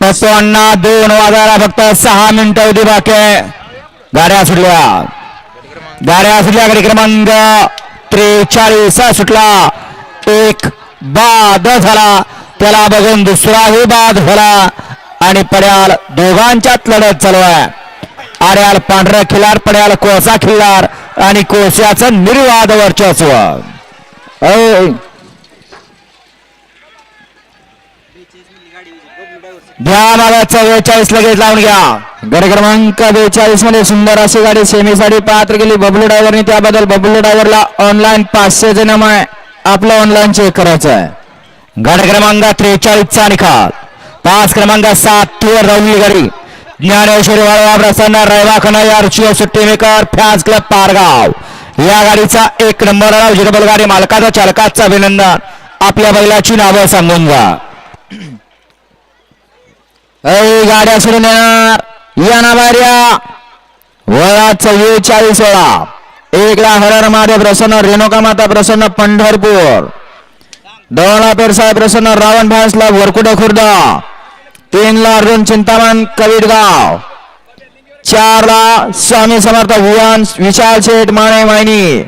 तत्वांना 2 वाजायला फक्त 6 मिनिटं होती बाकी आहे. गाड्या सुटल्या गाडी क्रमांक 43 सुटला. एक बाद झाला, त्याला बघून दुसराही बाद झाला आणि पड्याल दोघांच्यात लढत चालू आहे. आड्याल पांढरा खिल्लार, पड्याल कोसा खिल्लार आणि कोस्याचं निर्वाद वर्चस्व. ध्यान आला 44 लगेच लावून घ्या. गड क्रमांक 42 मध्ये सुंदर अशी गाडी सेमीसाठी पात्र केली बबलू ड्रायव्हरने. त्याबद्दल बबलू ड्रायव्हरला ऑनलाईन 500 चे नाम आहे. आपलं ऑनलाईन चेक करायचं आहे. गड क्रमांक 43 चा निकाल. 5 क्रमांक 7 वर राहुल गाडी ज्ञानेश्वरी वाळवा प्रसन्न रैवाखना यार्चिओ सुट्टी मेकर फॅन्स क्लब पारगाव. या गाडीचा 1 नंबर डबल गाडी मालकाचा चालकाचं अभिनंदन. आपल्या बैलाची नावं सांगून जा. गाड्या सोडून येणार या नावार्या वया 44 वेळा. 1 ला हरर महादेव प्रसन्न, रेणुका माता प्रसन्न पंढरपूर, 2 ला पेरसाहेब प्रसन्न रावण भासला वरकुटे खुर्द, 3 ला अर्जुन चिंतामण कवीडगाव, 4 ला स्वामी समर्थ विशाल शेठ माने मायनी,